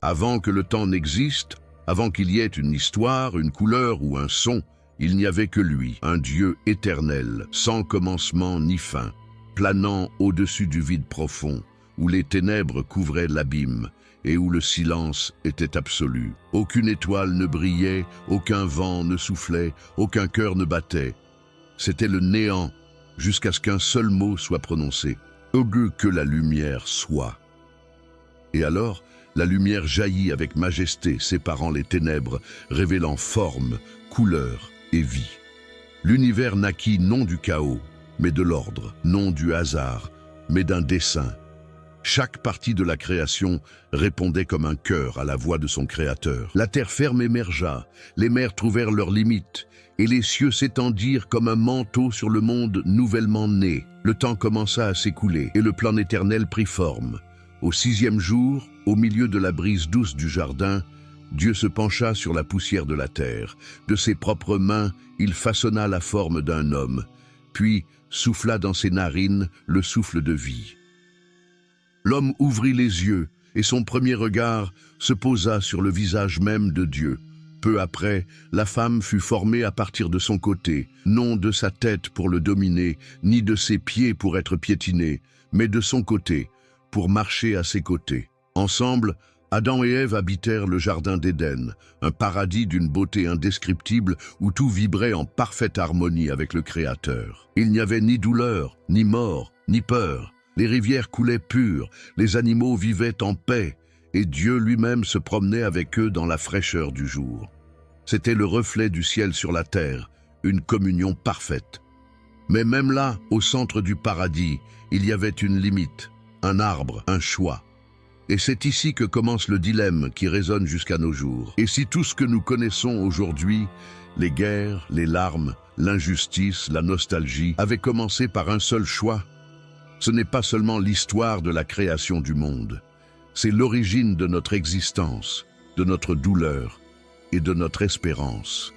Avant que le temps n'existe, avant qu'il y ait une histoire, une couleur ou un son, il n'y avait que lui, un Dieu éternel, sans commencement ni fin, planant au-dessus du vide profond, où les ténèbres couvraient l'abîme et où le silence était absolu. Aucune étoile ne brillait, aucun vent ne soufflait, aucun cœur ne battait. C'était le néant, jusqu'à ce qu'un seul mot soit prononcé. Que la lumière soit. Et alors, la lumière jaillit avec majesté, séparant les ténèbres, révélant forme, couleur et vie. L'univers naquit non du chaos, mais de l'ordre, non du hasard, mais d'un dessein. Chaque partie de la création répondait comme un chœur à la voix de son créateur. La terre ferme émergea, les mers trouvèrent leurs limites, et les cieux s'étendirent comme un manteau sur le monde nouvellement né. Le temps commença à s'écouler, et le plan éternel prit forme. Au 6e jour, au milieu de la brise douce du jardin, Dieu se pencha sur la poussière de la terre. De ses propres mains, il façonna la forme d'un homme, puis souffla dans ses narines le souffle de vie. L'homme ouvrit les yeux, et son premier regard se posa sur le visage même de Dieu. Peu après, la femme fut formée à partir de son côté, non de sa tête pour le dominer, ni de ses pieds pour être piétinée, mais de son côté, pour marcher à ses côtés. Ensemble, Adam et Ève habitèrent le jardin d'Éden, un paradis d'une beauté indescriptible où tout vibrait en parfaite harmonie avec le Créateur. Il n'y avait ni douleur, ni mort, ni peur. Les rivières coulaient pures, les animaux vivaient en paix, et Dieu lui-même se promenait avec eux dans la fraîcheur du jour. C'était le reflet du ciel sur la terre, une communion parfaite. Mais même là, au centre du paradis, il y avait une limite, un arbre, un choix. Et c'est ici que commence le dilemme qui résonne jusqu'à nos jours. Et si tout ce que nous connaissons aujourd'hui, les guerres, les larmes, l'injustice, la nostalgie, avaient commencé par un seul choix? Ce n'est pas seulement l'histoire de la création du monde, c'est l'origine de notre existence, de notre douleur et de notre espérance.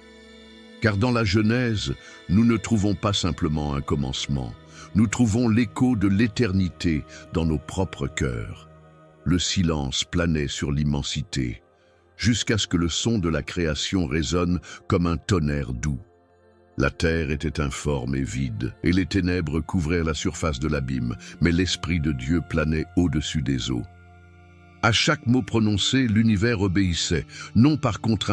Car dans la Genèse, nous ne trouvons pas simplement un commencement, nous trouvons l'écho de l'éternité dans nos propres cœurs. Le silence planait sur l'immensité, jusqu'à ce que le son de la création résonne comme un tonnerre doux. La terre était informe et vide, et les ténèbres couvraient la surface de l'abîme, mais l'Esprit de Dieu planait au-dessus des eaux. À chaque mot prononcé, l'univers obéissait, non par contrainte,